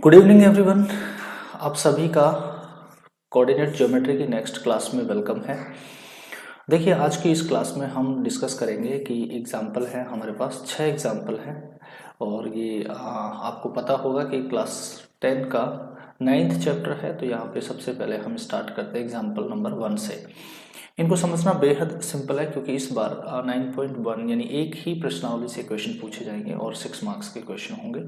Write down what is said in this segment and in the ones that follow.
Good evening everyone. आप सभी का कोऑर्डिनेट ज्योमेट्री की नेक्स्ट क्लास में वेलकम है। देखिए, आज की इस क्लास में हम डिस्कस करेंगे कि एग्जाम्पल है, हमारे पास 6 एग्जाम्पल हैं और ये आपको पता होगा कि क्लास 10 का 9th चैप्टर है। तो यहाँ पे सबसे पहले हम स्टार्ट करते हैं एग्जाम्पल नंबर 1 से। इनको समझना बेहद सिंपल है क्योंकि इस बार 9.1 यानी एक ही प्रश्नावली से क्वेश्चन पूछे जाएंगे और 6 मार्क्स के क्वेश्चन होंगे।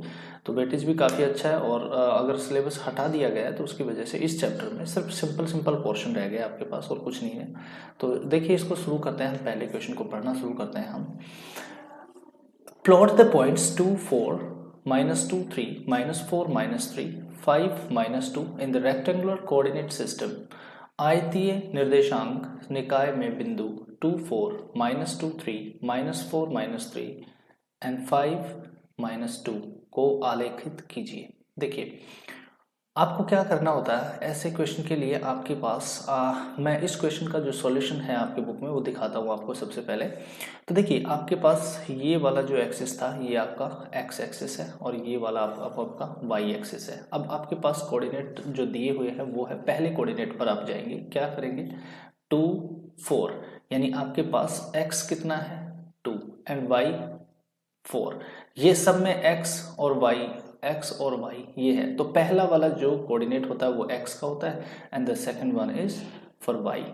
तो वेटेज भी काफ़ी अच्छा है और अगर सिलेबस हटा दिया गया है तो उसकी वजह से इस चैप्टर में सिर्फ सिंपल पोर्शन रह गया आपके पास और कुछ नहीं है। तो देखिए, इसको शुरू करते हैं। हम पहले क्वेश्चन को पढ़ना शुरू करते हैं। हम plot the points 2 4 -2 3 -4 -3 5 -2 in the rectangular coordinate system. आयतीय निर्देशांक निकाय में बिंदु 2 4 -2 3 -4 -3 एंड 5 -2 को आलेखित कीजिए। देखिए, आपको क्या करना होता है ऐसे क्वेश्चन के लिए। आपके पास मैं इस क्वेश्चन का जो सॉल्यूशन है आपके बुक में वो दिखाता हूँ आपको सबसे पहले। तो देखिए, आपके पास ये वाला जो एक्सिस था ये आपका एक्स एक्सिस है और ये वाला आपका वाई एक्सिस है। अब आपके पास कोऑर्डिनेट जो दिए हुए हैं वो है, पहले कोऑर्डिनेट पर आप जाएंगे, क्या करेंगे 2 4, यानी आपके पास एक्स कितना है 2 एंड वाई 4। ये सब में एक्स और वाई ये है। तो पहला वाला जो कोऑर्डिनेट होता है वो एक्स का होता है and the second one is for Y.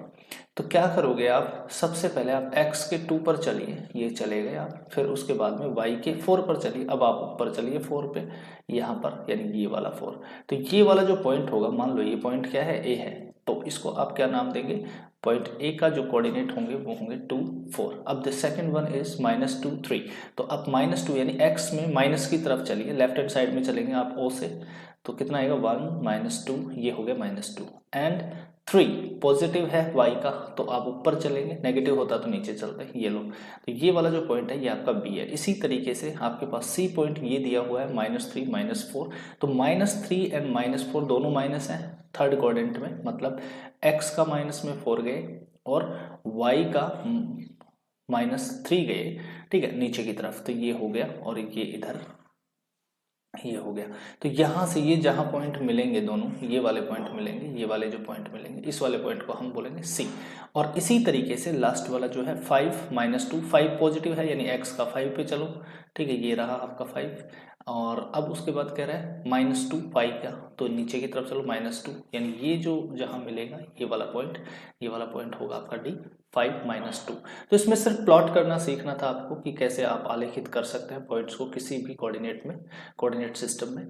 तो क्या करोगे आप, सबसे पहले आप x के 2 पर चलिए, ये चले गए आप। फिर उसके बाद में y के 4 पर चलिए, अब आप ऊपर चलिए 4 पे, यहाँ पर यानी ये वाला 4। तो ये वाला जो पॉइंट होगा, मान लो ये पॉइंट क्या है, a है, तो इसको आप क्या नाम देंगे, पॉइंट ए का जो कोऑर्डिनेट होंगे वो होंगे 2 4। अब द सेकंड वन इज -2 3। तो अब -2 यानी x में माइनस की तरफ चलिए, लेफ्ट हैंड साइड में चलेंगे आप o से, तो कितना आएगा 1 -2, ये हो गया -2 एंड 3 पॉजिटिव है y का, तो आप ऊपर चलेंगे, नेगेटिव होता तो नीचे चलते हैं, ये लो। तो ये वाला जो पॉइंट है ये आपका b है। इसी तरीके से आपके पास c पॉइंट ये दिया हुआ है -3 -4। तो -3 एंड -4 दोनों माइनस है थर्ड क्वाड्रेंट में, मतलब x का माइनस में 4 गए और y का -3 गए, ठीक है, नीचे की तरफ। तो ये हो गया और ये इधर ये हो गया। तो यहाँ से ये जहाँ पॉइंट मिलेंगे दोनों, ये वाले पॉइंट मिलेंगे, ये वाले जो पॉइंट मिलेंगे, इस वाले पॉइंट को हम बोलेंगे C। और इसी तरीके से लास्ट वाला जो है 5 -2, 5 पॉजिटिव है यानी x का 5 पे चलो, ठीक है, ये रहा आपका 5। और अब उसके बाद कह रहा है -2 y का, तो नीचे की तरफ चलो -2, यानी ये जो जहाँ मिलेगा ये वाला पॉइंट, ये वाला पॉइंट होगा आपका D 5 -2। तो इसमें सिर्फ प्लॉट करना सीखना था आपको कि कैसे आप आलेखित कर सकते हैं पॉइंट्स को किसी भी कोऑर्डिनेट में, कोऑर्डिनेट सिस्टम में।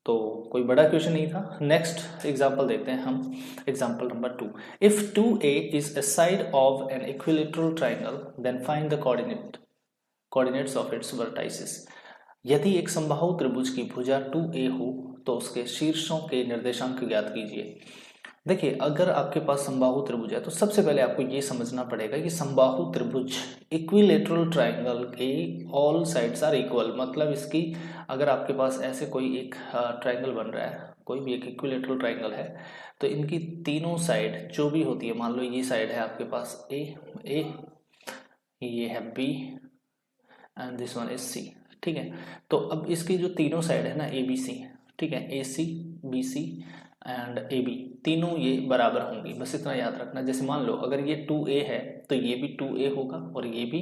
तो कोई बड़ा क्वेश्चन नहीं था। नेक्स्ट एग्जांपल देखते हैं हम, example number 2। If 2a is a side of an equilateral triangle then find the coordinates of its vertices. यदि एक समबाहु त्रिभुज की भुजा 2a हो तो उसके शीर्षों के निर्देशांक ज्ञात कीजिए। देखिए, अगर आपके पास समबाहु त्रिभुज है तो सबसे पहले आपको ये समझना पड़ेगा कि समबाहु त्रिभुज इक्विलेटरल ट्राइंगल के ऑल साइड्स आर इक्वल। मतलब इसकी, अगर आपके पास ऐसे कोई एक ट्राइंगल बन रहा है, कोई भी एक इक्विलेटरल ट्राइंगल है, तो इनकी तीनों साइड जो भी होती है, मान लो ये साइड है आपके पास ए, ये है B and this one is C, ठीक है। तो अब इसकी जो तीनों साइड है ना, ए बी सी, ठीक है, A C B C and A B, तीनों ये बराबर होंगी। बस इतना याद रखना। जैसे मान लो अगर ये 2a है तो ये भी 2a होगा और ये भी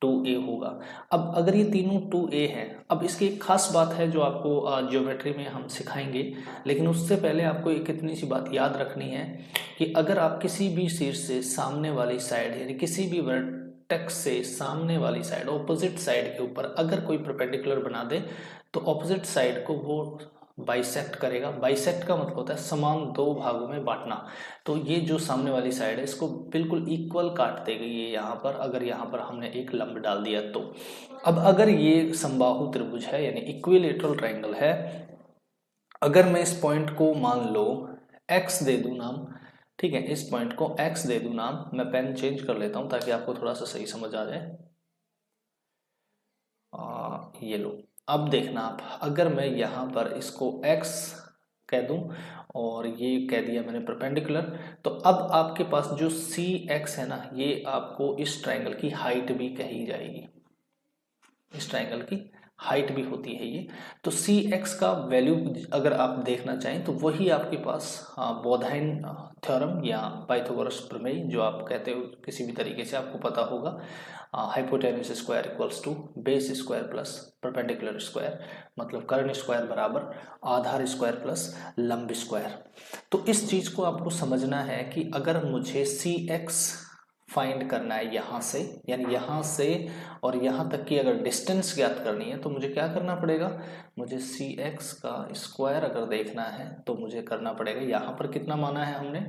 2a होगा। अब अगर ये तीनों 2a है, अब इसकी एक खास बात है जो आपको ज्योमेट्री में हम सिखाएंगे, लेकिन उससे पहले आपको एक इतनी सी बात याद रखनी है कि अगर आप किसी भी शीर्ष से सामने वाली साइड, यानी किसी भी वर्टेक्स से सामने वाली साइड, ऑपोजिट साइड के ऊपर अगर कोई परपेंडिकुलर बना दे तो ऑपोजिट साइड को वो बाइसेक्ट करेगा। बाइसेक्ट का मतलब होता है समान दो भागों में बांटना। तो ये जो सामने वाली साइड है इसको बिल्कुल इक्वल काट देगी ये यहाँ पर, अगर यहाँ पर हमने एक लंब डाल दिया तो। अब अगर ये समबाहु त्रिभुज है यानी इक्विलेटरल ट्राइंगल है, अगर मैं इस पॉइंट को मान लो x दे दूं नाम, ठीक है, इस पॉइंट को x दे दूं नाम, मैं पेन चेंज कर लेता हूं ताकि आपको थोड़ा सा सही समझ आ जाए। ये लो, अब देखना आप, अगर मैं यहाँ पर इसको x कह दूं और ये कह दिया मैंने परपेंडिकुलर, तो अब आपके पास जो सी एक्स है ना, ये आपको इस ट्राइंगल की हाइट भी कही जाएगी, इस ट्राइंगल की हाइट भी होती है ये। तो सी एक्स का वैल्यू अगर आप देखना चाहें तो वही आपके पास बोधाइन थ्योरम या पाइथागोरस प्रमेय जो आप कहते हो किसी भी तरीके से आपको पता होगा, hypotenuse square equals to base square plus perpendicular square, मतलब कर्ण स्क्वायर बराबर आधार स्क्वायर प्लस लंब स्क्वायर। तो इस चीज़ को आपको समझना है कि अगर मुझे सी एक्स फाइंड करना है यहाँ से, यानी यहाँ से और यहाँ तक की अगर डिस्टेंस ज्ञात करनी है तो मुझे क्या करना पड़ेगा, मुझे सी एक्स का स्क्वायर अगर देखना है तो मुझे करना पड़ेगा, यहाँ पर कितना माना है हमने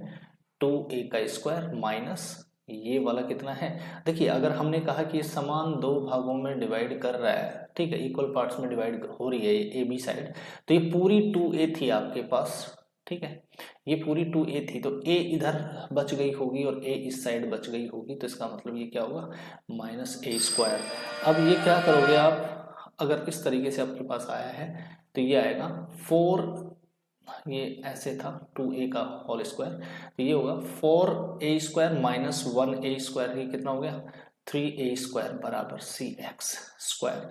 2a का स्क्वायर माइनस ये वाला कितना है। देखिए अगर हमने कहा कि ये समान दो भागों में डिवाइड कर रहा है, ठीक है, इक्वल पार्ट्स में डिवाइड हो रही है ए बी साइड, तो ये पूरी 2a थी आपके पास, ठीक है, ये पूरी 2a थी, तो a इधर बच गई होगी और a इस साइड बच गई होगी, तो इसका मतलब ये क्या होगा माइनस a स्क्वायर। अब ये क्या करोगे आप, अगर इस तरीके से आपके पास आया है तो ये आएगा 4, ये ऐसे था 2a का होल स्क्वायर, तो ये होगा 4a square minus 1a square, ये कितना हो गया 3a स्क्वायर बराबर सी एक्स स्क्वायर।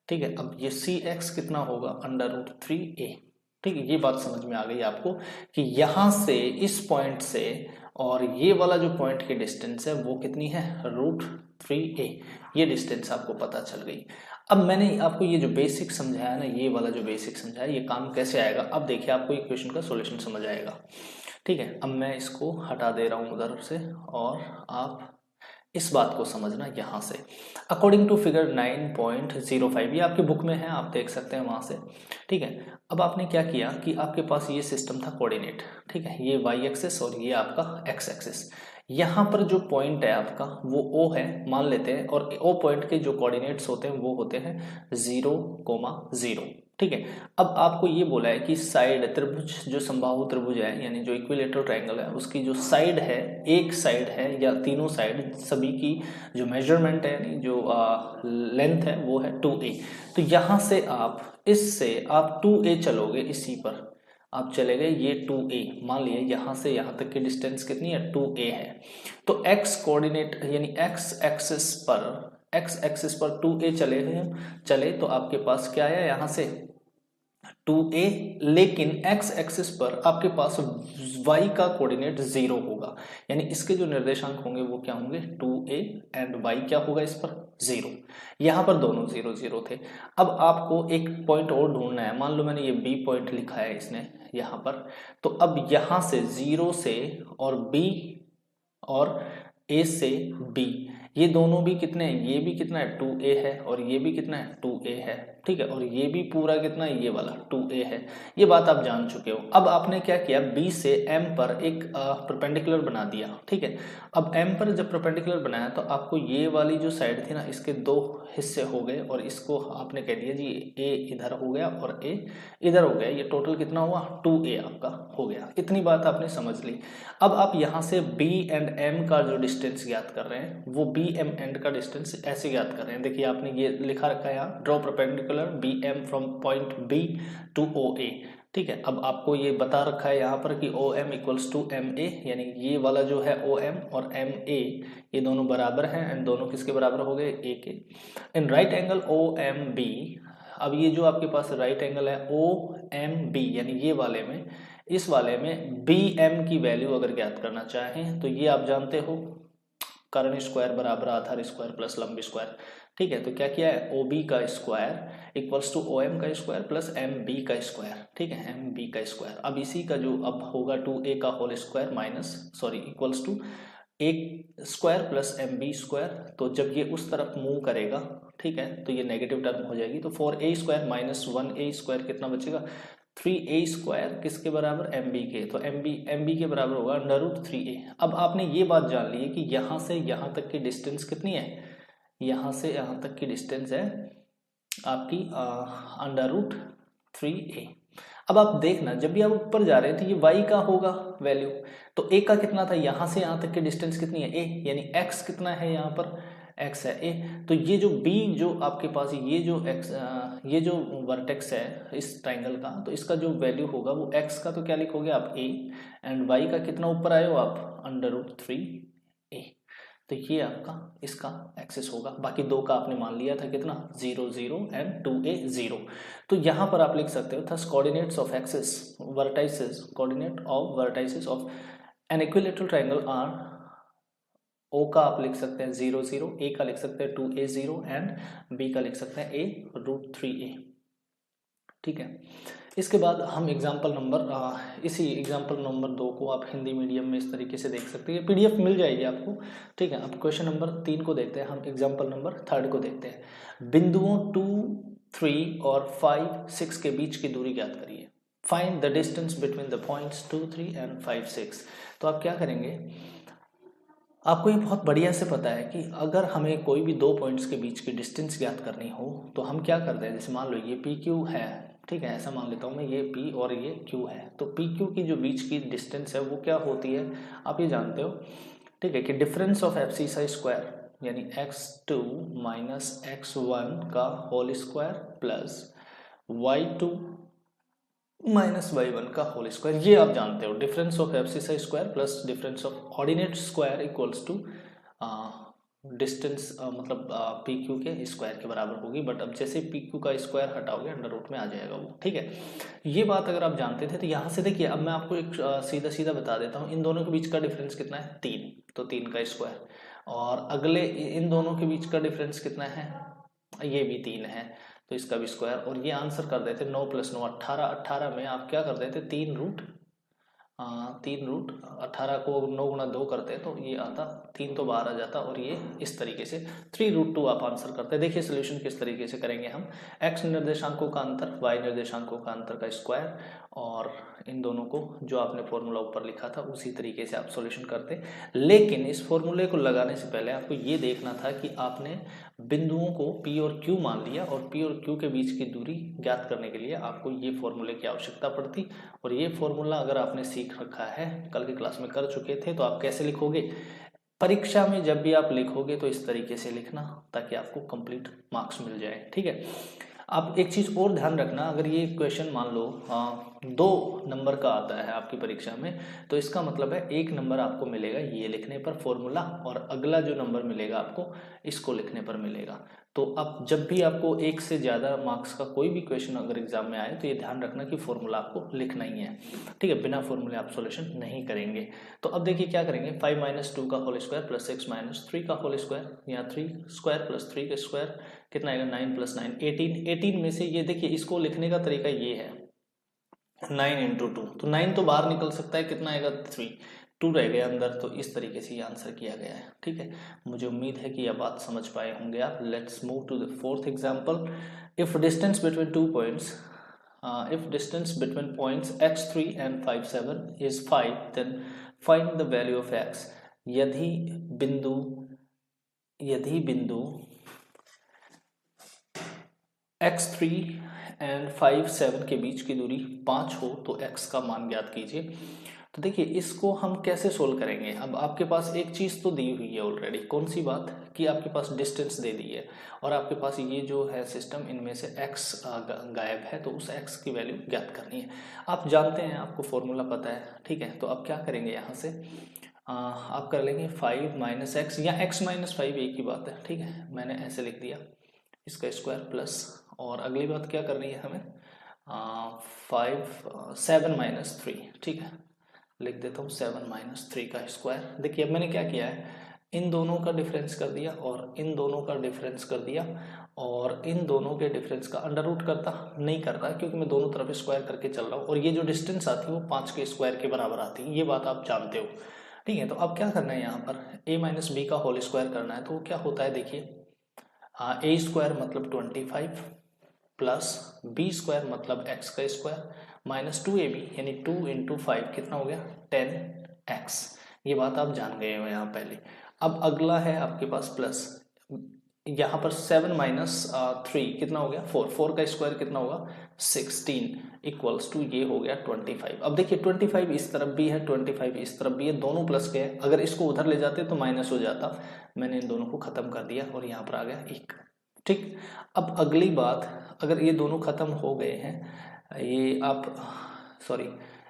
ठीक है, अब ये सी एक्स कितना होगा √3a। ठीक है, ये बात समझ में आ गई आपको कि यहां से इस पॉइंट से और ये वाला जो पॉइंट की डिस्टेंस है वो कितनी है √3a, ये डिस्टेंस आपको पता चल गई। अब मैंने आपको ये जो बेसिक समझाया ना, ये वाला जो बेसिक समझाया, ये काम कैसे आएगा, अब देखिए आपको ये क्वेश्चन का सॉल्यूशन समझ आएगा। ठीक है, अब मैं इसको हटा दे रहा हूं उधर से और आप इस बात को समझना यहां से। अकॉर्डिंग टू फिगर 9.05, ये आपकी बुक में है, आप देख सकते हैं वहां से। ठीक है, अब आपने क्या किया कि आपके पास ये सिस्टम था कोऑर्डिनेट, ठीक है, ये वाई एक्सिस और ये आपका एक्स एक्सिस। यहाँ पर जो पॉइंट है आपका वो O है मान लेते हैं, और O पॉइंट के जो कोऑर्डिनेट्स होते हैं वो होते हैं 0,0। ठीक है, अब आपको ये बोला है कि साइड त्रिभुज जो समबाहु त्रिभुज है, यानी जो इक्विलेटरल ट्रायंगल है, उसकी जो साइड है, एक साइड है या तीनों साइड सभी की जो मेजरमेंट है, यानी जो लेंथ है वो है 2a। तो यहाँ से आप इससे आप 2a चलोगे, इसी पर आप चले गए, ये 2a मान लिया, यहाँ से यहाँ तक की डिस्टेंस कितनी है 2a है। तो x कोऑर्डिनेट यानी x एक्सिस पर 2a चले तो आपके पास क्या आया यहाँ से 2a, लेकिन x एक्सिस पर आपके पास y का कोऑर्डिनेट 0 होगा, यानी इसके जो निर्देशांक होंगे वो क्या होंगे 2a एंड y क्या होगा इस पर 0। यहाँ पर दोनों 0 0 थे। अब आपको एक पॉइंट और ढूंढना है, मान लो मैंने ये b पॉइंट लिखा है इसने यहाँ पर, तो अब यहाँ से 0 से और b और a से b, ये दोनों भी कितने हैं, ये भी कितना है 2a है और ये भी कितना है 2a है। ठीक है, और ये भी पूरा कितना है, ये वाला 2a है। ये बात आप जान चुके हो। अब आपने क्या किया, b से m पर एक परपेंडिकुलर बना दिया। ठीक है, अब m पर जब परपेंडिकुलर बनाया तो आपको ये वाली जो साइड थी ना, इसके दो हिस्से हो गए और इसको आपने कह दिया जी a इधर हो गया और a इधर हो गया, ये टोटल कितना हुआ 2a आपका हो गया। इतनी बात आपने समझ ली। अब आप यहाँ से b एंड m का जो डिस्टेंस ज्ञात कर रहे हैं वो b m एंड का डिस्टेंस ऐसे ज्ञात कर रहे हैं। देखिए आपने ये लिखा रखा है यहाँ, draw perpendicular B M from point B to OA। ठीक है, अब आपको ये बता रखा है यहाँ पर कि OM इक्वल्स टू MA, यानी ये वाला जो है OM और MA ये दोनों बराबर हैं, एंड दोनों किसके बराबर हो गए A के। इन राइट एंगल OMB, अब ये जो आपके पास राइट एंगल है OMB, यानी ये वाले में, इस वाले में BM की वैल्यू अगर ज्ञात करना चाहें तो ये आप जानते हो कर्ण स्क्वायर बराबर आधार स्क्वायर प्लस लंब स्क्वायर। ठीक है, तो क्या किया है OB का स्क्वायर इक्वल्स टू OM का स्क्वायर प्लस MB का स्क्वायर। ठीक है, MB का स्क्वायर। अब इसी का जो अब होगा 2a का होल स्क्वायर इक्वल्स टू एक स्क्वायर प्लस MB स्क्वायर। तो जब ये उस तरफ मूव करेगा, ठीक है, तो ये नेगेटिव टर्म हो जाएगी, तो 4a square minus 1a square कितना बचेगा 3a स्क्वायर, किसके बराबर MB के, तो MB के बराबर होगा √3a। अब आपने ये बात जान ली है कि यहाँ से यहाँ तक की डिस्टेंस कितनी है, यहाँ से यहाँ तक की डिस्टेंस है आपकी √3a। अब आप देखना जब भी आप ऊपर जा रहे हैं तो ये y का होगा वैल्यू, तो a का कितना था, यहाँ से यहाँ तक की डिस्टेंस कितनी है a, यानी x कितना है यहाँ पर x है a। तो ये जो b जो आपके पास ये जो वर्टेक्स है इस ट्राइंगल का, तो इसका जो वैल्यू होगा वो x का तो क्या लिखोगे आप a, एंड y का कितना ऊपर आए हो आप √3a। तो ये आपका इसका एक्सेस होगा। बाकी दो का आपने मान लिया था कितना 0 0 एंड 2a 0। तो यहाँ पर आप लिख सकते हो thus coordinates of axes vertices coordinate of vertices of an equilateral triangle are O का आप लिख सकते हैं 0 0, ए का लिख सकते हैं 2a 0 एंड बी का लिख सकते हैं a√3a। ठीक है, इसके बाद हम एग्जाम्पल नंबर इसी एग्जाम्पल नंबर 2 को आप हिंदी मीडियम में इस तरीके से देख सकते हैं, पीडीएफ मिल जाएगी आपको। ठीक है, अब क्वेश्चन नंबर 3 को देखते हैं, हम एग्जाम्पल नंबर 3 को देखते हैं। बिंदुओं 2 3 और 5 6 के बीच की दूरी ज्ञात करिए। Find the distance between the points 2 3 and 5 6। तो आप क्या करेंगे, आपको ये बहुत बढ़िया से पता है कि अगर हमें कोई भी दो पॉइंट्स के बीच की डिस्टेंस ज्ञात करनी हो तो हम क्या करते हैं, जैसे मान लो ये पी क्यू है, ठीक है, ऐसा मान लेता हूँ मैं, ये पी और ये क्यू है, तो पी क्यू की जो बीच की डिस्टेंस है वो क्या होती है, आप ये जानते हो, ठीक है, कि डिफरेंस ऑफ एब्सिसा स्क्वायर यानी x2 माइनस x1 का whole square plus y2 minus y1 का होल स्क्वायर, ये आप जानते हो। Difference of abscissa square plus difference of ordinate square equals to distance, मतलब पी क्यू के स्क्वायर के बराबर होगी। बट अब जैसे पी क्यू का स्क्वायर हटाओगे अंडर रूट में आ जाएगा वो। ठीक है, ये बात अगर आप जानते थे तो यहाँ से देखिए, अब मैं आपको एक सीधा सीधा बता देता हूँ, इन दोनों के बीच का डिफरेंस कितना है 3, तो 3 का स्क्वायर, और अगले इन दोनों के बीच का डिफरेंस कितना है, ये भी 3 है, तो इसका भी स्क्वायर, और ये आंसर कर देते 9 + 9 18, 18 में आप क्या कर देते 3√18 को 9 × 2 करते तो ये आता 3 तो बाहर आ जाता, और ये इस तरीके से 3√2 आप आंसर करते हैं। देखिए सोल्यूशन किस तरीके से करेंगे हम, x निर्देशांकों का अंतर y निर्देशांकों का अंतर का स्क्वायर, और इन दोनों को जो आपने फॉर्मूला ऊपर लिखा था उसी तरीके से आप सॉल्यूशन करते। लेकिन इस फॉर्मूले को लगाने से पहले आपको ये देखना था कि आपने बिंदुओं को P और Q मान लिया, और P और Q के बीच की दूरी ज्ञात करने के लिए आपको ये फॉर्मूले की आवश्यकता पड़ती। और ये फॉर्मूला अगर आपने सीख रखा है, कल की क्लास में कर चुके थे, तो आप कैसे लिखोगे, परीक्षा में जब भी आप लिखोगे तो इस तरीके से लिखना ताकि आपको कंप्लीट मार्क्स मिल जाए। ठीक है, आप एक चीज और ध्यान रखना, अगर ये क्वेश्चन मान लो 2 नंबर का आता है आपकी परीक्षा में, तो इसका मतलब है 1 नंबर आपको मिलेगा ये लिखने पर फॉर्मूला, और अगला जो नंबर मिलेगा आपको इसको लिखने पर मिलेगा। तो अब जब भी आपको 1 से ज़्यादा मार्क्स का कोई भी क्वेश्चन अगर एग्जाम में आए तो ये ध्यान रखना कि फॉर्मूला आपको लिखना ही है। ठीक है, बिना फॉर्मूले आप सॉल्यूशन नहीं करेंगे। तो अब देखिए क्या करेंगे, 5 - 2 का होल स्क्वायर प्लस 6 - 3 का होल स्क्वायर, या 3 स्क्वायर प्लस 3 का स्क्वायर कितना आएगा, 9 + 9 18। 18 में से ये देखिए इसको लिखने का तरीका ये है 9 × 2, तो 9 तो बाहर निकल सकता है, कितना आएगा 3, 2 रह गया अंदर, तो इस तरीके से ये आंसर किया गया है। ठीक है, मुझे उम्मीद है कि यह बात समझ पाए होंगे आप। Let's move to the 4th example. If distance between 2 points if distance between points x3 and 5 7 is 5, then find the value of x। यदि बिंदु x3 एंड 5 7 के बीच की दूरी 5 हो तो x का मान ज्ञात कीजिए। तो देखिए इसको हम कैसे सोल्व करेंगे, अब आपके पास एक चीज तो दी हुई है ऑलरेडी, कौन सी बात, कि आपके पास डिस्टेंस दे दी है, और आपके पास ये जो है सिस्टम, इनमें से x गायब है, तो उस x की वैल्यू ज्ञात करनी है। आप जानते हैं, आपको फॉर्मूला पता है। ठीक है, तो अब क्या करेंगे, यहाँ से आप कर लेंगे 5 - x, या x - 5 एक ही बात है। ठीक है, मैंने ऐसे लिख दिया, इसका स्क्वायर प्लस, और अगली बात क्या करनी है हमें, 7 - 3। ठीक है, लिख देता हूँ 7 - 3 का स्क्वायर। देखिए अब मैंने क्या किया है, इन दोनों का डिफरेंस कर दिया, और इन दोनों का डिफरेंस कर दिया, और इन दोनों के डिफरेंस का अंडर रूट करता नहीं कर रहा, क्योंकि मैं दोनों तरफ स्क्वायर करके चल रहा हूँ, और ये जो डिस्टेंस आती है वो 5 के स्क्वायर के बराबर आती है, ये बात आप जानते हो। ठीक है, तो अब क्या करना है, यहाँ पर a - b का होल स्क्वायर करना है। तो वो क्या होता है, देखिए a स्क्वायर मतलब 25 प्लस b स्क्वायर मतलब x का स्क्वायर माइनस 2ab यानी 2 × 5 कितना हो गया 10x। ये बात आप जान गए हो यहाँ पहले। अब अगला है आपके पास प्लस, यहाँ पर 7 - 3 कितना हो गया 4, 4 का स्क्वायर कितना होगा 16 इक्वल्स टू ये हो गया 25। अब देखिए 25 इस तरफ भी है, 25 इस तरफ भी है, दोनों प्लस के हैं, अगर इसको उधर ले जाते तो माइनस हो जाता, मैंने इन दोनों को खत्म कर दिया और यहाँ पर आ गया 1। ठीक, अब अगली बात, अगर ये दोनों खत्म हो गए हैं, ये आप सॉरी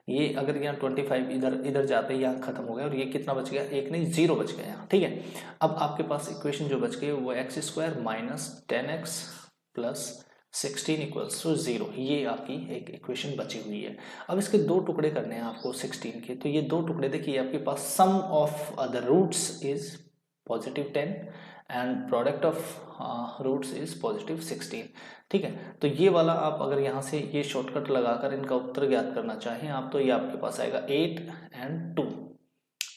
ये अगर यहाँ 25 इधर इधर जाते ही यहाँ खत्म हो गया और ये कितना बच गया, एक नहीं 0 बच गया यहाँ, ठीक है। अब आपके पास इक्वेशन जो बच गई वो X square minus 10x plus 16 equals to 0, ये आपकी एक इक्वेशन बची हुई है। अब इसके दो टुकड़े करने हैं आपको 16 के, तो ये दो टुकड़े देखिए आपके पास sum of the roots is positive 10 and product of roots is positive 16, ठीक है। तो ये वाला आप अगर यहाँ से ये शॉर्टकट लगाकर इनका उत्तर ज्ञात करना चाहें आप, तो ये आपके पास आएगा 8 एंड 2,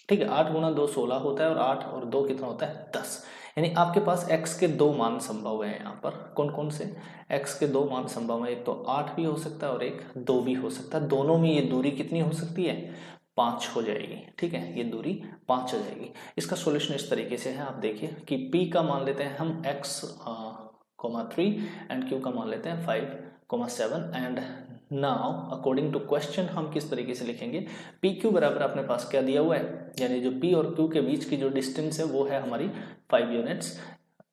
ठीक है। 8 गुना 2 16 होता है और 8 और 2 कितना होता है 10, यानी आपके पास x के दो मान संभव है यहाँ पर। कौन कौन से x के दो मान संभव है, एक तो 8 भी हो सकता है और एक 2 भी हो सकता है। दोनों में ये दूरी कितनी हो सकती है, 5 हो जाएगी, ठीक है, ये दूरी 5 हो जाएगी। इसका सॉल्यूशन इस तरीके से है, आप देखिए कि p का मान लेते हैं हम x, 3 एंड q का मान लेते हैं 5, 7 and now according to question हम किस तरीके से लिखेंगे, पी क्यू बराबर अपने पास क्या दिया हुआ है, यानी जो p और q के बीच की जो डिस्टेंस है वो है हमारी 5 यूनिट्स,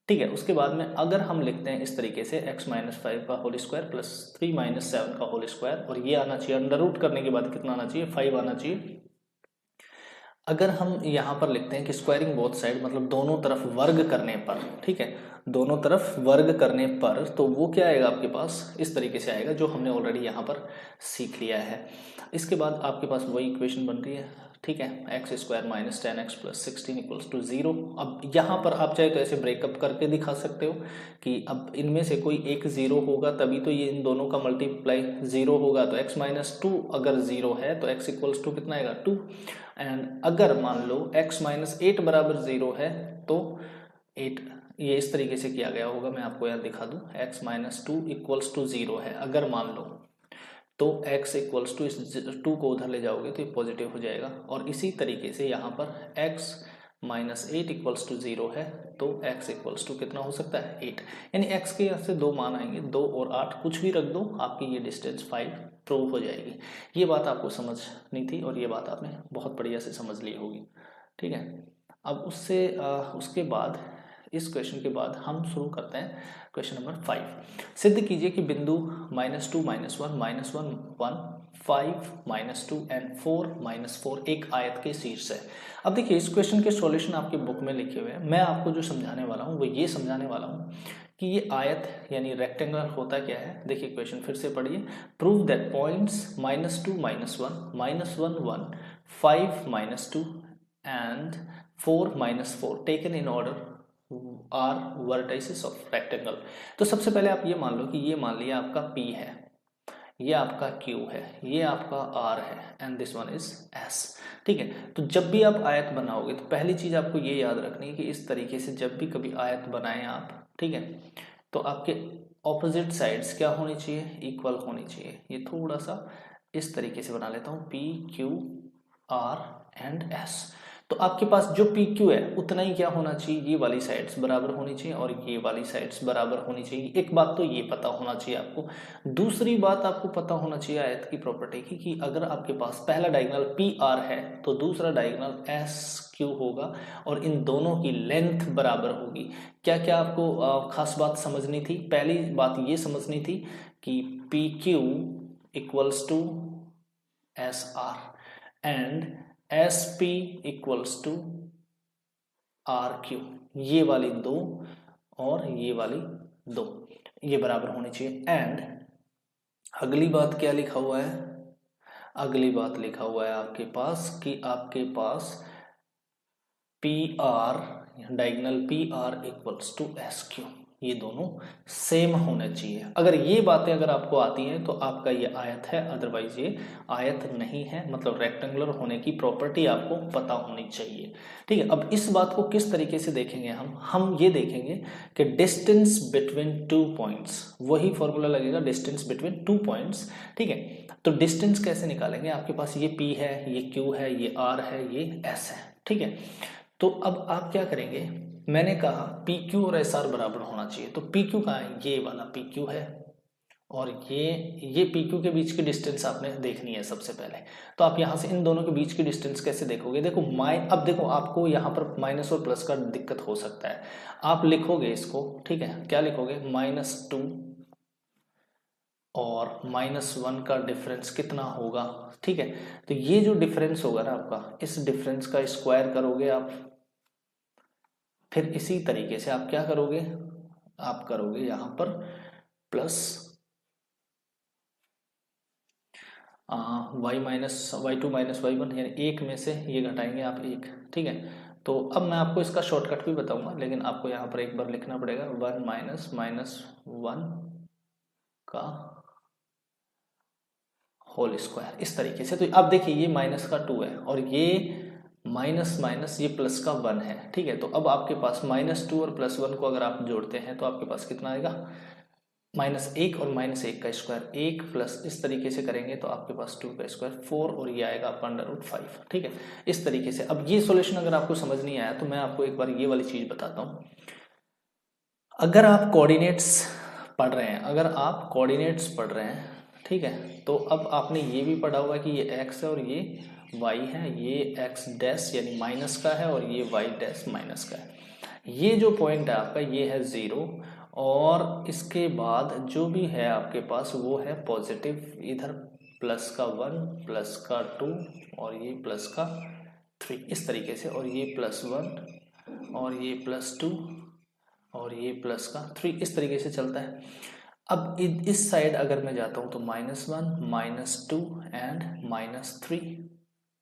ठीक है। उसके बाद में अगर हम लिखते हैं इस तरीके से x माइनस 5 का होल स्क्वायर प्लस 3 माइनस 7 का होल स्क्वायर, और ये आना चाहिए अंडर रूट करने के बाद कितना आना चाहिए, 5 आना चाहिए। अगर हम यहाँ पर लिखते हैं कि स्क्वायरिंग बोथ साइड, मतलब दोनों तरफ वर्ग करने पर, ठीक है, दोनों तरफ वर्ग करने पर, तो वो क्या आएगा आपके पास, इस तरीके से आएगा जो हमने ऑलरेडी यहाँ पर सीख लिया है। इसके बाद आपके पास वही इक्वेशन बन रही है, ठीक है, X square minus 10x plus 16 equals to 0। अब यहाँ पर आप चाहे तो ऐसे ब्रेकअप करके दिखा सकते हो कि अब इनमें से कोई एक 0 होगा तभी तो ये इन दोनों का मल्टीप्लाई 0 होगा, तो x माइनस 2 अगर 0 है तो x इक्वल्स टू कितना आएगा 2, एंड अगर मान लो x माइनस 8 बराबर 0 है तो 8, ये इस तरीके से किया गया होगा, मैं आपको यहाँ दिखा दूँ, x माइनस 2 इक्वल्स टू 0 है अगर मान लो, तो x इक्वल्स टू इस 2 को उधर ले जाओगे तो ये पॉजिटिव हो जाएगा। और इसी तरीके से यहाँ पर x माइनस 8 इक्वल्स टू 0 है तो x इक्वल्स टू कितना हो सकता है 8, यानी x के यहाँ से दो मान आएंगे, 2 और 8 कुछ भी रख दो, आपकी ये डिस्टेंस 5 प्रूव हो जाएगी। ये बात आपको समझनी थी और ये बात आपने बहुत बढ़िया से समझ ली होगी, ठीक है। अब उसके बाद इस क्वेश्चन के बाद हम शुरू करते हैं क्वेश्चन नंबर 5। सिद्ध कीजिए कि बिंदु -2 -1 -1 1 5 -2 एंड 4 -4 एक आयत के शीर्ष है। अब देखिए इस क्वेश्चन के सॉल्यूशन आपके बुक में लिखे हुए हैं, मैं आपको जो समझाने वाला हूँ वो ये समझाने वाला हूँ कि ये आयत यानी रेक्टेंगल होता क्या है। देखिए क्वेश्चन फिर से पढ़िए, prove that points -2 -1 -1 1 5 -2 and 4 -4 taken in order are vertices of rectangle. तो सबसे पहले आप ये मान लो कि ये मान लिया आपका P है, ये आपका Q है, ये आपका R है and this one is S, ठीक है। तो जब भी आप आयत बनाओगे तो पहली चीज आपको ये याद रखनी है कि इस तरीके से जब भी कभी आयत बनाएं आप, ठीक है, तो आपके ऑपोजिट साइड्स क्या होनी चाहिए, इक्वल होनी चाहिए। ये थोड़ा सा इस तरीके से बना लेता हूँ, P Q R and S। तो आपके पास जो पी क्यू है उतना ही क्या होना चाहिए, ये वाली साइड्स बराबर होनी चाहिए और ये वाली साइड्स बराबर होनी चाहिए। एक बात तो ये पता होना चाहिए आपको। दूसरी बात आपको पता होना चाहिए आयत की प्रॉपर्टी की कि अगर आपके पास पहला डायगोनल पी आर है तो दूसरा डायगोनल एस क्यू होगा और इन दोनों की लेंथ बराबर होगी। क्या क्या आपको खास बात समझनी थी, पहली बात ये समझनी थी कि P Q equals to S R and S P equals to R Q, ये वाली दो और ये वाली दो ये बराबर होनी चाहिए। एंड अगली बात क्या लिखा हुआ है, अगली बात लिखा हुआ है आपके पास कि आपके पास P R diagonal P R equals to S Q, ये दोनों सेम होने चाहिए। अगर ये बातें अगर आपको आती हैं तो आपका ये आयत है, अदरवाइज ये आयत नहीं है, मतलब रेक्टेंगुलर होने की प्रॉपर्टी आपको पता होनी चाहिए, ठीक है। अब इस बात को किस तरीके से देखेंगे हम ये देखेंगे कि डिस्टेंस बिटवीन 2 पॉइंट्स, वही फॉर्मूला लगेगा डिस्टेंस बिटवीन 2 पॉइंट्स, ठीक है। तो डिस्टेंस कैसे निकालेंगे, आपके पास ये P है, ये Q है, ये R है, ये S है, ठीक है। तो अब आप क्या करेंगे, मैंने कहा पी क्यू और एस आर बराबर होना चाहिए, तो पी क्यू कहाँ है, ये वाला पी क्यू है और ये पी क्यू के बीच की डिस्टेंस आपने देखनी है सबसे पहले। तो आप यहाँ से इन दोनों के बीच की डिस्टेंस कैसे देखोगे, देखो अब देखो आपको यहाँ पर माइनस और प्लस का दिक्कत हो सकता है। आप लिखोगे इसको, ठीक है, क्या लिखोगे, -2 और -1 का डिफरेंस कितना होगा, ठीक है। तो ये जो डिफरेंस होगा ना आपका, इस डिफरेंस का स्क्वायर करोगे आप, फिर इसी तरीके से आप क्या करोगे, आप करोगे यहां पर प्लस y2 माइनस y1, यानी एक में से ये घटाएंगे आप एक, ठीक है। तो अब मैं आपको इसका शॉर्टकट भी बताऊंगा, लेकिन आपको यहाँ पर एक बार लिखना पड़ेगा 1 माइनस -1 का होल स्क्वायर, इस तरीके से। तो अब देखिए ये माइनस का 2 है और ये माइनस माइनस ये प्लस का 1 है, ठीक है। तो अब आपके पास -2 और +1 को अगर आप जोड़ते हैं तो आपके पास कितना आएगा, -1 और -1 का स्क्वायर, 1 प्लस इस तरीके से करेंगे तो आपके पास 2 का स्क्वायर 4 और ये आएगा आपका √5, ठीक है। इस तरीके से अब ये सॉल्यूशन अगर आपको समझ नहीं आया तो मैं आपको एक बार ये वाली चीज बताता हूँ। अगर आप कोऑर्डिनेट्स पढ़ रहे हैं, अगर आप कोऑर्डिनेट्स पढ़ रहे हैं, ठीक है, तो अब आपने ये भी पढ़ा होगा कि ये x है और ये y है, ये x डैश यानी माइनस का है और ये y डैश माइनस का है। ये जो पॉइंट है आपका ये है 0 और इसके बाद जो भी है आपके पास वो है पॉजिटिव, इधर प्लस का 1 प्लस का 2 और ये प्लस का 3, इस तरीके से, और ये +1 और ये +2 और ये प्लस का 3, इस तरीके से चलता है। अब इस साइड अगर मैं जाता हूं तो -1 -2 एंड -3,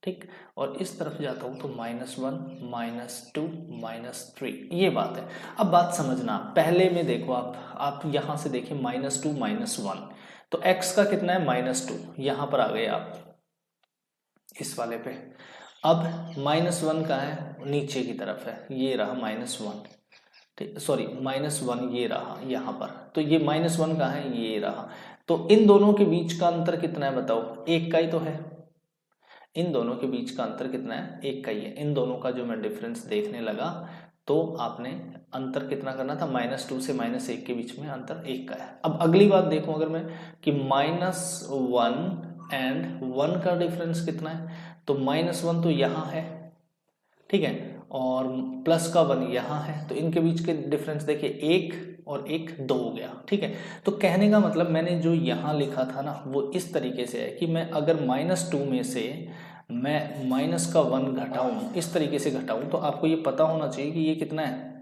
ठीक, और इस तरफ जाता हूं तो -1 -2 -3, ये बात है। अब बात समझना, पहले में देखो आप यहां से देखिए -2 -1, तो x का कितना है -2, यहां पर आ गए आप इस वाले पे। अब -1 का है नीचे की तरफ है, ये रहा -1, ठीक, सॉरी -1 ये रहा यहाँ पर, तो ये -1 का है ये रहा। तो इन दोनों के बीच का अंतर कितना है बताओ, एक का ही तो है। इन दोनों के बीच का अंतर कितना है, एक का ही है। इन दोनों का जो मैं डिफरेंस देखने लगा तो आपने अंतर कितना करना था, -2 से -1 के बीच में अंतर एक का है। अब अगली बात देखूं अगर मैं कि -1 एंड 1 का डिफरेंस कितना है, तो -1 तो यहाँ है, ठीक है, और प्लस का 1 यहाँ है, तो इनके बीच के डिफरेंस देखिए 1 और 1 2 हो गया, ठीक है। तो कहने का मतलब मैंने जो यहाँ लिखा था ना वो इस तरीके से है कि मैं अगर -2 में से मैं -1 घटाऊं, इस तरीके से घटाऊं, तो आपको ये पता होना चाहिए कि ये कितना है।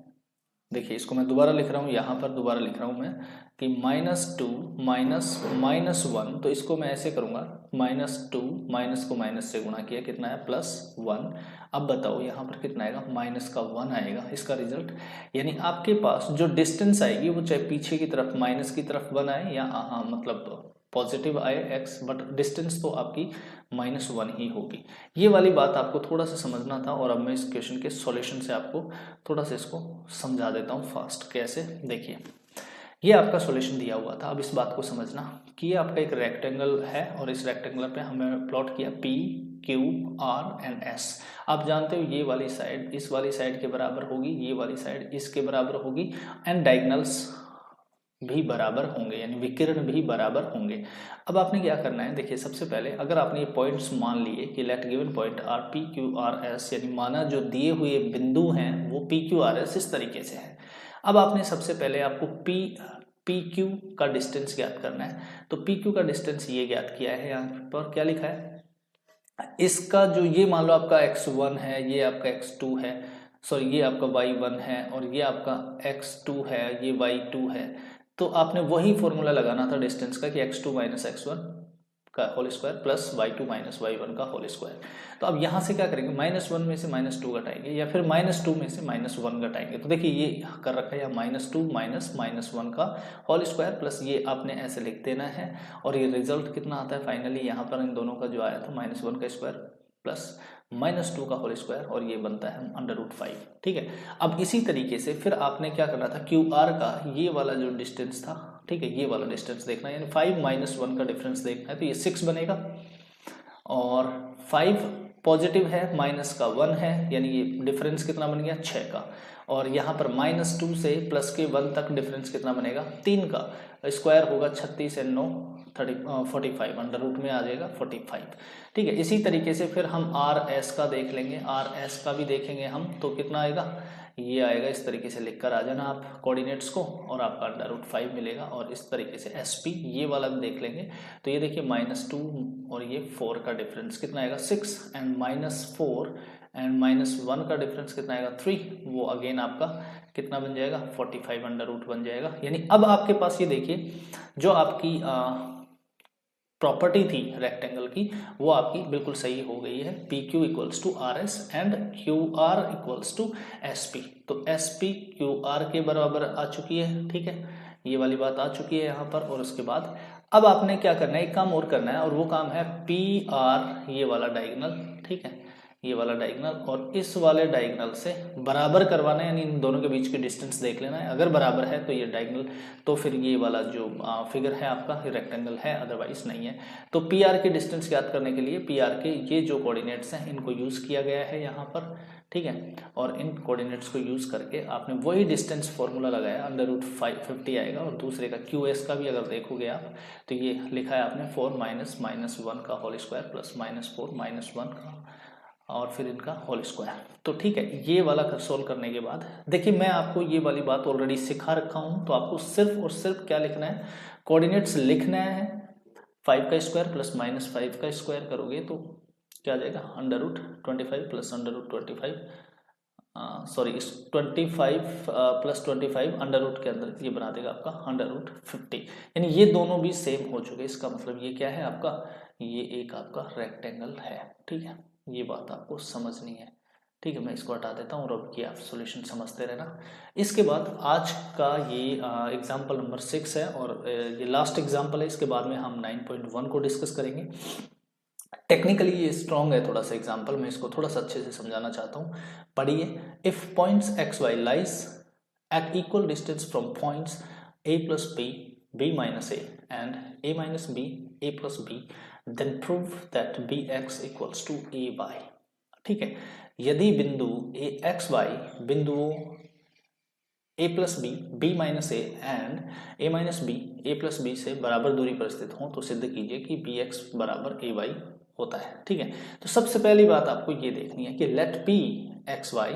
देखिए इसको मैं दोबारा लिख रहा हूँ, यहाँ पर दोबारा लिख रहा हूँ मैं कि -2 -1, तो इसको मैं ऐसे करूँगा, -2 माइनस को माइनस से गुणा किया, कितना है +1। अब बताओ यहाँ पर कितना आएगा, माइनस का 1 आएगा इसका रिजल्ट। यानी आपके पास जो डिस्टेंस आएगी वो चाहे पीछे की तरफ माइनस की तरफ 1 आए या मतलब पॉजिटिव आए x, बट डिस्टेंस तो आपकी -1 ही होगी। ये वाली बात आपको थोड़ा सा समझना था और अब मैं इस क्वेश्चन के सॉल्यूशन से आपको थोड़ा सा इसको समझा देता हूँ फास्ट। कैसे, देखिए ये आपका सॉल्यूशन दिया हुआ था। अब इस बात को समझना कि ये आपका एक रेक्टेंगल है और इस रेक्टेंगल पे हमें प्लॉट किया P Q R and S। आप जानते हो ये वाली साइड इस वाली साइड के बराबर होगी, ये वाली साइड इसके बराबर होगी, एंड डायगोनल्स भी बराबर होंगे, यानी विकिरण भी बराबर होंगे। अब आपने क्या करना है, देखिए सबसे पहले अगर आपने ये पॉइंट्स मान लिए कि let given point are P Q R S, यानी माना जो दिए हुए बिंदु हैं वो पी क्यू आर एस इस तरीके से है। अब आपने सबसे पहले आपको पी क्यू का डिस्टेंस ज्ञात करना है, तो पी क्यू का डिस्टेंस ये ज्ञात किया है, यहाँ पर क्या लिखा है, इसका जो ये मान लो आपका x1 है, ये आपका x2 है, सॉरी ये आपका y1 है और ये आपका x2 है, ये y2 है। तो आपने वही फॉर्मूला लगाना था डिस्टेंस का कि x2 माइनस x1 का whole square plus y2 minus y1 का होल स्क्वायर। तो अब यहाँ से क्या करेंगे, -1 में से -2 घटाएंगे या फिर -2 में से -1 घटाएंगे। तो देखिए ये कर रखा है या -2 माइनस -1 का होल स्क्वायर प्लस ये आपने ऐसे लिख देना है और ये रिजल्ट कितना आता है फाइनली, यहाँ पर इन दोनों का जो आया था -1 का स्क्वायर प्लस -2 का होल स्क्वायर और ये बनता है √5, ठीक है। अब इसी तरीके से फिर आपने क्या करना था, क्यू आर का ये वाला जो डिस्टेंस था, ठीक है, ये वाला डिस्टेंस देखना है, यानी 5 - 1 का डिफरेंस देखना है, तो ये 6 बनेगा और 5 पॉजिटिव है, माइनस का 1 है, यानी ये डिफरेंस कितना बन गया 6 का, और यहाँ पर -2 से प्लस के 1 तक डिफरेंस कितना बनेगा 3 का, स्क्वायर होगा 36 और 9 45, अंडर रूट में आ जाएगा 45, ठीक है। इसी तरीके से फिर हम आर एस का देख लेंगे, आर एस का भी देखेंगे हम, तो कितना आएगा, ये आएगा, इस तरीके से लिख कर आ जाना आप कोऑर्डिनेट्स को, और आपका √5 मिलेगा। और इस तरीके से SP ये वाला भी देख लेंगे। तो ये देखिए -2 और ये 4 का डिफरेंस कितना आएगा 6, एंड -4 एंड -1 का डिफरेंस कितना आएगा 3, वो अगेन आपका कितना बन जाएगा 45 बन जाएगा। यानी अब आपके पास ये देखिए जो आपकी प्रॉपर्टी थी रेक्टेंगल की वो आपकी बिल्कुल सही हो गई है। PQ = RS and QR = SP। तो SP QR के बराबर आ चुकी है, ठीक है, ये वाली बात आ चुकी है यहाँ पर। और उसके बाद अब आपने क्या करना है, एक काम और करना है, और वो काम है PR ये वाला डायगोनल, ठीक है, ये वाला डायगोनल और इस वाले डायगोनल से बराबर करवाना है, यानी इन दोनों के बीच की डिस्टेंस देख लेना है। अगर बराबर है तो ये डायगोनल, तो फिर ये वाला जो फिगर है आपका रेक्टेंगल है, अदरवाइज नहीं है। तो PR की डिस्टेंस याद करने के लिए PR के ये जो कोऑर्डिनेट्स हैं इनको यूज किया गया है यहाँ पर, ठीक है। और इन कोऑर्डिनेट्स को यूज करके आपने वही डिस्टेंस फॉर्मूला लगाया, √50 आएगा। और दूसरे का QS का भी अगर देखोगे आप तो ये लिखा है आपने 4 - -1 का होल स्क्वायर प्लस -4 - 1 का और फिर इनका होल स्क्वायर। तो ठीक है, ये वाला सोल्व करने के बाद देखिए मैं आपको ये वाली बात ऑलरेडी सिखा रखा हूं। तो आपको सिर्फ और सिर्फ क्या लिखना है, कोऑर्डिनेट्स लिखना है। 5 का स्क्वायर प्लस -5 का स्क्वायर करोगे तो क्या आ जाएगा √25 प्लस √25, सॉरी 25 प्लस 25 √ के अंदर ये बना देगा आपका √50। यानी ये दोनों भी सेम हो चुके। इसका मतलब ये क्या है आपका, ये एक आपका रेक्टेंगल है, ठीक है। ये बात आपको समझनी है, ठीक है। मैं इसको हटा देता हूँ और अब ये आप सॉल्यूशन समझते रहना। इसके बाद आज का ये एग्जाम्पल नंबर 6 है और ये लास्ट एग्जाम्पल है। इसके बाद में हम 9.1 को डिस्कस करेंगे। टेक्निकली ये स्ट्रॉन्ग है थोड़ा सा एग्जाम्पल, मैं इसको थोड़ा सा अच्छे से समझाना चाहता हूँ। पढ़िए, if points XY lies at equal distance from points A + B, B - A and A - B, A + B, then prove that BX = AY। ठीक है, यदि बिंदु XY बिंदुओं A + B, B - A and A - B, A + B से बराबर दूरी पर स्थित हों तो सिद्ध कीजिए कि BX = AY होता है, ठीक है। तो सबसे पहली बात आपको ये देखनी है कि let P XY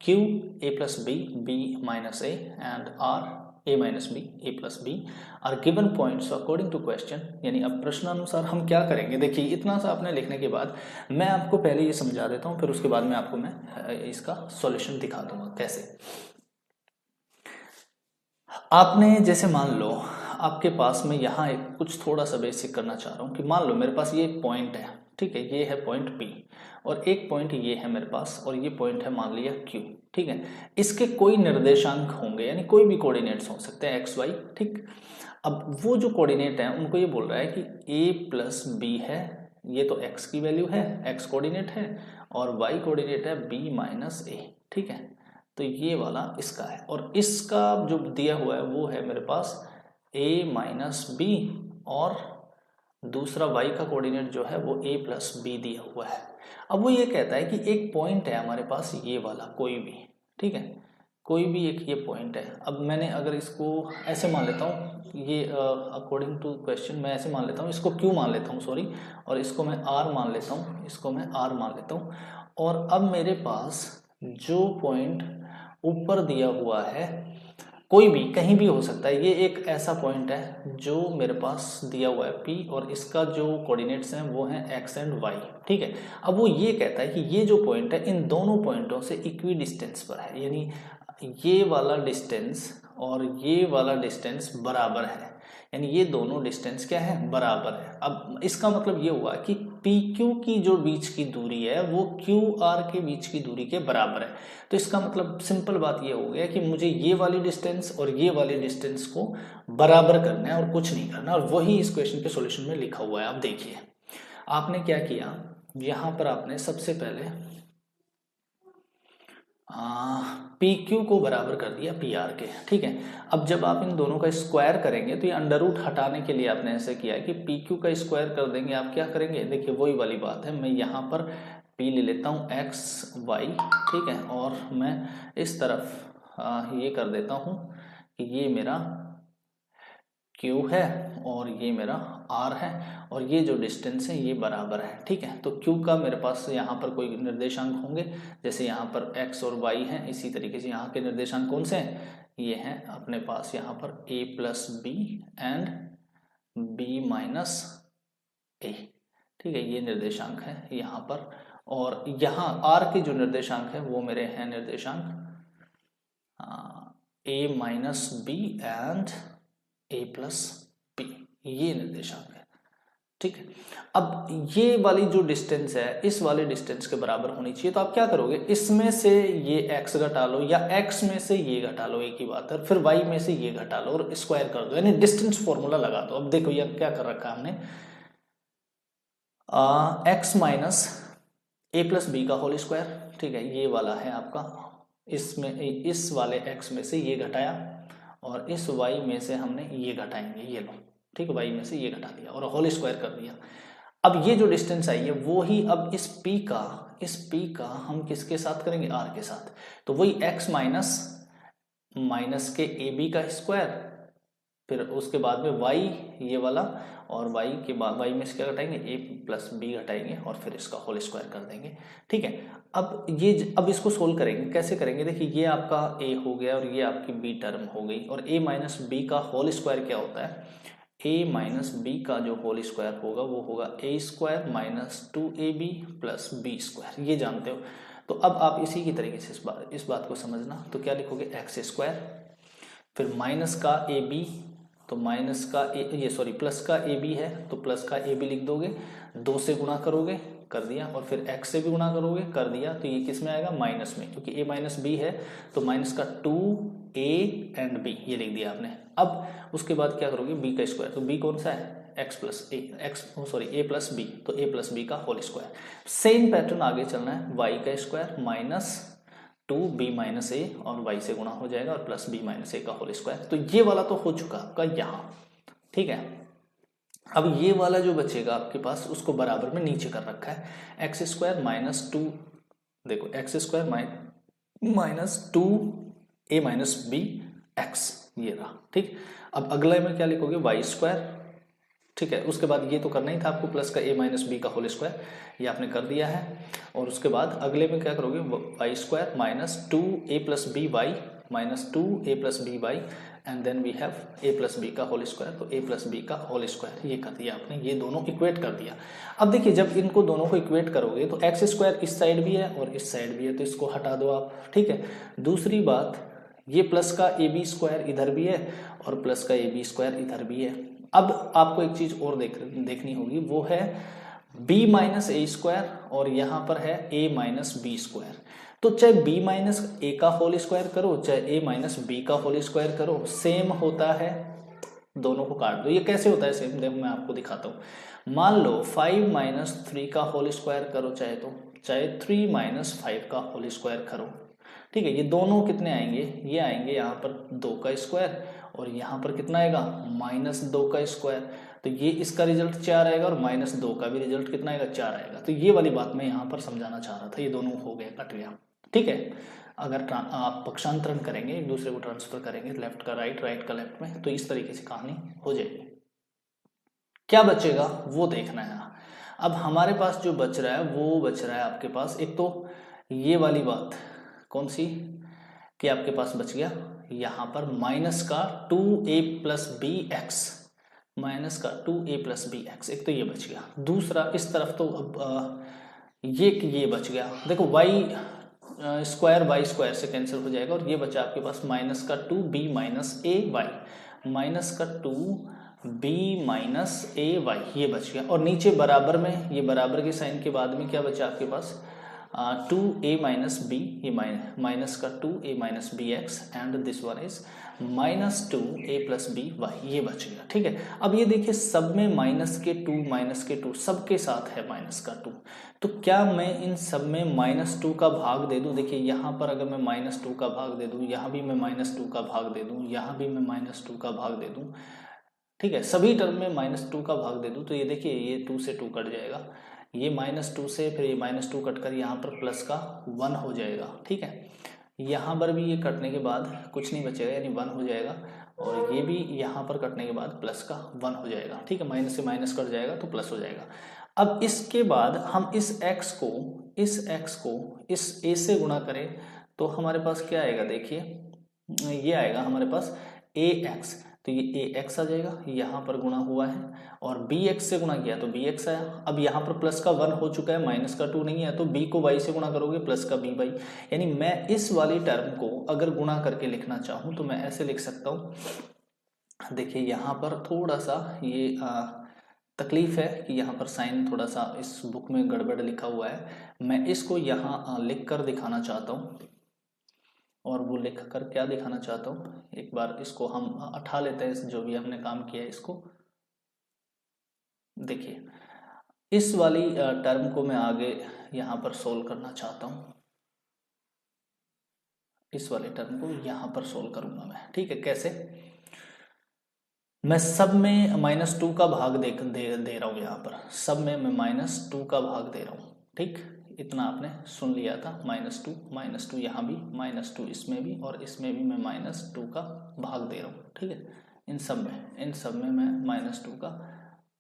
Q A + B, B - A and R A - B, A + B are given points according to question. यानी अब प्रश्नानुसार हम क्या करेंगे, देखिए इतना सा आपने लिखने के बाद मैं आपको पहले ये समझा देता हूँ, फिर उसके बाद में आपको मैं इसका सॉल्यूशन दिखा दूंगा कैसे। आपने जैसे मान लो आपके पास में यहाँ एक कुछ थोड़ा सा बेसिक करना चाह रहा हूँ कि मान लो मेरे पास ये पॉइंट है, ठीक है, ये है पॉइंट P और एक पॉइंट ये है मेरे पास और ये पॉइंट है मान लिया Q, ठीक है। इसके कोई निर्देशांक होंगे, यानी कोई भी कोऑर्डिनेट्स हो सकते हैं XY, ठीक। अब वो जो कोऑर्डिनेट है उनको ये बोल रहा है कि A + B है, ये तो x की वैल्यू है, x कोऑर्डिनेट है, और y कोऑर्डिनेट है B - A, ठीक है। तो ये वाला इसका है और इसका जो दिया हुआ है वो है मेरे पास A - B और दूसरा y का कोऑर्डिनेट जो है वो A + B दिया हुआ है। अब वो ये कहता है कि एक पॉइंट है हमारे पास ये वाला कोई भी, ठीक है, कोई भी एक ये पॉइंट है। अब मैंने अगर इसको ऐसे मान लेता हूँ, ये अकॉर्डिंग टू क्वेश्चन मैं ऐसे मान लेता हूँ, इसको Q मान लेता हूँ, सॉरी, और इसको मैं R मान लेता हूँ, इसको मैं R मान लेता हूँ। और अब मेरे पास जो पॉइंट ऊपर दिया हुआ है कोई भी कहीं भी हो सकता है, ये एक ऐसा पॉइंट है जो मेरे पास दिया हुआ है P और इसका जो कोऑर्डिनेट्स हैं वो हैं x एंड y, ठीक है। अब वो ये कहता है कि ये जो पॉइंट है इन दोनों पॉइंटों से इक्वी डिस्टेंस पर है, यानी ये वाला डिस्टेंस और ये वाला डिस्टेंस बराबर है, यानी ये दोनों डिस्टेंस क्या है, बराबर है। अब इसका मतलब ये हुआ कि PQ की जो बीच की दूरी है वो QR के बीच की दूरी के बराबर है। तो इसका मतलब सिंपल बात ये हो गया कि मुझे ये वाली डिस्टेंस और ये वाली डिस्टेंस को बराबर करना है और कुछ नहीं करना, और वही इस क्वेश्चन के सॉल्यूशन में लिखा हुआ है। अब देखिए आपने क्या किया, यहाँ पर आपने सबसे पहले PQ को बराबर कर दिया PR के, ठीक है। अब जब आप इन दोनों का स्क्वायर करेंगे तो ये √ हटाने के लिए आपने ऐसे किया है कि PQ का स्क्वायर कर देंगे। आप क्या करेंगे, देखिए वही वाली बात है, मैं यहाँ पर P ले लेता हूँ XY, ठीक है, और मैं इस तरफ ये कर देता हूँ कि ये मेरा Q है और ये मेरा r है और ये जो डिस्टेंस है ये बराबर है, ठीक है। तो q का मेरे पास यहाँ पर कोई निर्देशांक होंगे, जैसे यहाँ पर x और y हैं, इसी तरीके से यहाँ के निर्देशांक कौन से हैं, ये हैं अपने पास यहाँ पर a plus B and b minus A, ठीक है, ये निर्देशांक है यहाँ पर। और यहाँ r के जो निर्देशांक है वो मेरे हैं निर्देशांक a minus B and a plus B, ये निर्देशांक है, ठीक है। अब ये वाली जो डिस्टेंस है इस वाले डिस्टेंस के बराबर होनी चाहिए, तो आप क्या करोगे, इसमें से ये x घटा लो या x में से ये घटा लो, एक ही बात है, फिर y में से ये घटा लो और स्क्वायर कर दो, यानी डिस्टेंस फॉर्मूला लगा दो। अब देखो ये क्या कर रखा है हमने, x माइनस ए प्लस बी का होल स्क्वायर, ठीक है, ये वाला है आपका, इसमें इस वाले x में से ये घटाया और इस y में से हमने ये घटाएंगे, ये लो, ठीक है, y में से ये घटा दिया और होल स्क्वायर कर दिया। अब ये जो डिस्टेंस आई है वो ही अब इस p का हम किसके साथ करेंगे, r के साथ, तो वही x माइनस के ab का स्क्वायर, फिर उसके बाद में y ये वाला, और y के बाद y में से क्या घटाएंगे, a प्लस बी घटाएंगे और फिर इसका होल स्क्वायर कर देंगे, ठीक है। अब इसको सोल्व करेंगे, कैसे करेंगे, देखिए ये आपका a हो गया और ये आपकी b टर्म हो गई, और a माइनस बी का होल स्क्वायर क्या होता है, a माइनस बी का जो होल स्क्वायर होगा वो होगा a square minus 2ab plus B square, ये जानते हो। तो अब आप इसी की तरीके से इस बात को समझना, तो क्या लिखोगे, एक्स स्क्वायर, फिर माइनस का ए बी, तो माइनस का प्लस का ए बी है तो प्लस का ए बी लिख दोगे, 2 से गुणा करोगे, कर दिया, और फिर x से भी गुणा करोगे, कर दिया, तो ये किस में आएगा, माइनस में, क्योंकि a माइनस बी है तो माइनस का 2a एंड b, ये लिख दिया आपने। अब उसके बाद क्या करोगे, b का स्क्वायर, तो b कौन सा है, x plus A, a plus B, तो a प्लस बी का होल स्क्वायर। सेम पैटर्न आगे चलना है, y का स्क्वायर माइनस 2b माइनस ए और y से गुणा हो जाएगा और प्लस b माइनस ए का होल स्क्वायर। तो ये वाला तो हो चुका आपका यहाँ, ठीक है। अब ये वाला जो बचेगा आपके पास उसको बराबर में नीचे कर रखा है, एक्स स्क्वायर माइनस 2, देखो X square minus 2a minus B X, ये रहा, ठीक। अब अगले में क्या लिखोगे, वाई स्क्वायर, ठीक है। उसके बाद ये तो करना ही था आपको, प्लस का a माइनस बी का होल स्क्वायर, ये आपने कर दिया है। और उसके बाद अगले में क्या करोगे, Y square minus 2a plus B Y minus 2a plus B Y and then we have a plus B का होल स्क्वायर, तो a प्लस बी का होल स्क्वायर, ये कर दिया आपने, ये दोनों इक्वेट कर दिया। अब देखिए जब इनको दोनों को इक्वेट करोगे तो एक्स स्क्वायर इस साइड भी है और इस साइड भी है, तो इसको हटा दो आप, ठीक है। दूसरी बात, ये प्लस का ए बी स्क्वायर इधर भी है और प्लस का ए बी स्क्वायर इधर भी है। अब आपको एक चीज और देखनी होगी, वो है b माइनस ए स्क्वायर और यहाँ पर है a माइनस बी स्क्वायर। तो चाहे b माइनस ए का होल स्क्वायर करो चाहे a माइनस बी का होल स्क्वायर करो, सेम होता है, दोनों को काट दो। ये कैसे होता है सेम, देखो मैं आपको दिखाता हूँ। मान लो 5 माइनस 3 का होल स्क्वायर करो चाहे 3 माइनस 5 का होल स्क्वायर करो, ठीक है। ये दोनों कितने आएंगे, ये आएंगे यहाँ पर 2 का स्क्वायर और यहाँ पर कितना आएगा, माइनस 2 का स्क्वायर, तो ये इसका रिजल्ट 4 आएगा और माइनस 2 का भी रिजल्ट कितना आएगा, 4 आएगा। तो ये वाली बात मैं यहाँ पर समझाना चाह रहा था, ये दोनों हो गए, कट गया, ठीक है। अगर आप पक्षांतरण करेंगे, एक दूसरे को ट्रांसफर करेंगे, लेफ्ट का राइट, राइट का लेफ्ट में, तो इस तरीके से कहानी हो जाएगी। क्या बचेगा वो देखना है। अब हमारे पास जो बच रहा है वो बच रहा है आपके पास, एक तो ये वाली बात, कौन सी, कि आपके पास बच गया यहाँ पर माइनस का 2a plus B x, minus का 2a प्लस बी एक्स, एक तो ये बच गया। दूसरा इस तरफ तो अब ये बच गया, देखो y स्क्वायर से कैंसिल हो जाएगा और ये बचा आपके पास माइनस का 2b माइनस ए वाई, माइनस का 2b माइनस ए वाई, ये बच गया। और नीचे बराबर में, ये बराबर के साइन के बाद में क्या बचा आपके पास, 2a माइनस बी, ये माइनस का 2a minus B X and this one is minus 2a plus B Y, ये बच गया, ठीक है। अब ये देखिए सब में माइनस के 2 सबके साथ है माइनस का 2, तो क्या मैं इन सब में माइनस 2 का भाग दे दूं, देखिए यहाँ पर अगर मैं माइनस 2 का भाग दे दूं, यहाँ भी मैं माइनस 2 का भाग दे दूं, यहाँ भी मैं माइनस 2 का भाग दे दूं, ठीक है, सभी टर्म में माइनस 2 का भाग दे दूं, तो ये देखिए ये 2 से 2 कट जाएगा, ये माइनस 2 से फिर ये माइनस 2 कट कर यहाँ पर प्लस का 1 हो जाएगा, ठीक है। यहाँ पर भी ये कटने के बाद कुछ नहीं बचेगा, यानी 1 हो जाएगा, और ये भी यहाँ पर कटने के बाद प्लस का 1 हो जाएगा, ठीक है, माइनस से माइनस कट जाएगा तो प्लस हो जाएगा। अब इसके बाद हम इस x को इस a से गुणा करें तो हमारे पास क्या आएगा, देखिए ये आएगा हमारे पास ax, तो ये ax आ जाएगा, यहाँ पर गुणा हुआ है, और bx से गुणा किया तो bx आया। अब यहाँ पर प्लस का 1 हो चुका है, माइनस का 2 नहीं है, तो b को y से गुणा करोगे प्लस का b y, यानी मैं इस वाली टर्म को अगर गुणा करके लिखना चाहूँ तो मैं ऐसे लिख सकता हूँ। देखिए यहाँ पर थोड़ा सा ये तकलीफ है कि यहाँ पर साइन थोड़ा सा इस बुक में गड़बड़ लिखा हुआ है, मैं इसको यहाँ लिख कर दिखाना चाहता हूँ। और वो लिख कर क्या दिखाना चाहता हूँ, एक बार इसको हम उठा लेते हैं, जो भी हमने काम किया है इसको। देखिए इस वाली टर्म को मैं आगे यहाँ पर सोल्व करना चाहता हूँ, इस वाले टर्म को यहाँ पर सोल्व करूंगा मैं, ठीक है। कैसे, मैं सब में -2 का भाग दे रहा हूँ, यहाँ पर सब में मैं -2 का भाग दे रहा हूँ, ठीक, इतना आपने सुन लिया था। -2 यहाँ भी, -2 इसमें भी, और इसमें भी मैं -2 का भाग दे रहा हूँ, ठीक है। इन सब में मैं -2 का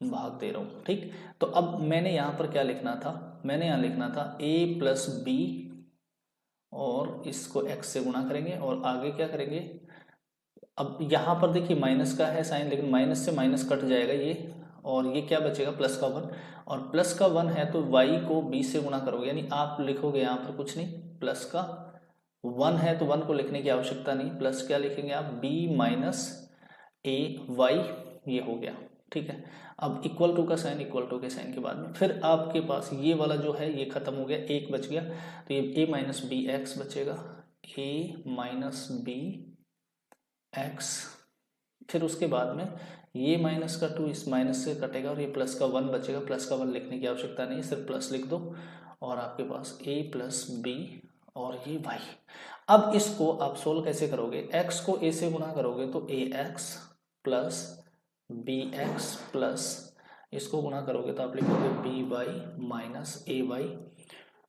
भाग दे रहा हूँ, ठीक। तो अब मैंने यहाँ पर क्या लिखना था, मैंने यहाँ लिखना था a + b, और इसको x से गुणा करेंगे और आगे क्या करेंगे। अब यहाँ पर देखिए माइनस का है साइन, लेकिन माइनस से माइनस कट जाएगा ये, और ये क्या बचेगा, प्लस का 1, और प्लस का 1 है तो y को b से गुणा करोगे, यानी आप लिखोगे यहाँ पर कुछ नहीं, प्लस का 1 है तो 1 को लिखने की आवश्यकता नहीं, प्लस क्या लिखेंगे आप, b - a y, ये हो गया, ठीक है। अब इक्वल टू का साइन, इक्वल टू के साइन के बाद में फिर आपके पास ये वाला जो है ये खत्म हो गया, एक बच गया, तो ये a - bx बचेगा, a - b x, फिर उसके बाद में ये माइनस का 2 इस माइनस से कटेगा और ये प्लस का 1 बचेगा, प्लस का 1 लिखने की आवश्यकता नहीं, सिर्फ प्लस लिख दो, और आपके पास a + b और ये y। अब इसको आप सोल्व कैसे करोगे, x को a से गुणा करोगे तो ax + bx प्लस इसको गुणा करोगे तो आप लिखोगे by - ay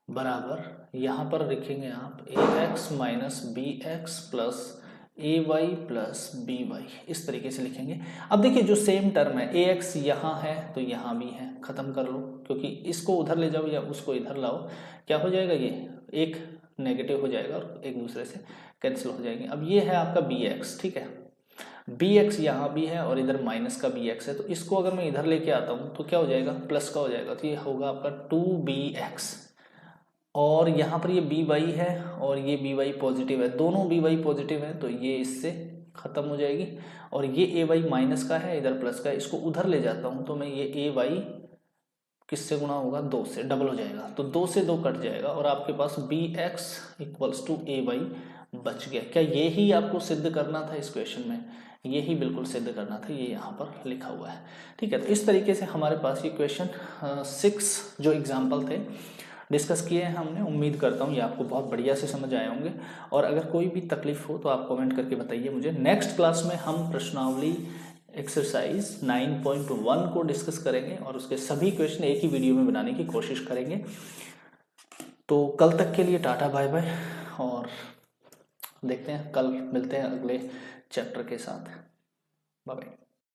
बराबर, यहाँ पर लिखेंगे आप ax - bx plus ay plus by, इस तरीके से लिखेंगे। अब देखिए जो सेम टर्म है ax यहाँ है तो यहाँ भी है, खत्म कर लो, क्योंकि इसको उधर ले जाओ या उसको इधर लाओ, क्या हो जाएगा, ये एक नेगेटिव हो जाएगा और एक दूसरे से कैंसिल हो जाएंगे। अब ये है आपका bx, ठीक है, bx यहाँ भी है और इधर माइनस का bx है, तो इसको अगर मैं इधर लेके आता हूँ तो क्या हो जाएगा, प्लस का हो जाएगा, तो ये होगा आपका 2bx, और यहाँ पर ये by है और ये by पॉजिटिव है, दोनों by पॉजिटिव है तो ये इससे खत्म हो जाएगी, और ये ay माइनस का है, इधर प्लस का है, इसको उधर ले जाता हूँ तो मैं ये ay किससे गुणा होगा, 2 से, डबल हो जाएगा, तो 2 से 2 कट जाएगा और आपके पास bx = ay बच गया। क्या यही आपको सिद्ध करना था इस क्वेश्चन में, यही बिल्कुल सिद्ध करना था, ये यहाँ पर लिखा हुआ है, ठीक है। तो इस तरीके से हमारे पास ये क्वेश्चन 6 जो एग्जाम्पल थे डिस्कस किए हैं हमने। उम्मीद करता हूँ ये आपको बहुत बढ़िया से समझ आए होंगे, और अगर कोई भी तकलीफ हो तो आप कमेंट करके बताइए मुझे। नेक्स्ट क्लास में हम प्रश्नावली एक्सरसाइज 9.1 को डिस्कस करेंगे और उसके सभी क्वेश्चन एक ही वीडियो में बनाने की कोशिश करेंगे। तो कल तक के लिए टाटा बाय बाय, और देखते हैं कल मिलते हैं अगले चैप्टर के साथ। Bye bye.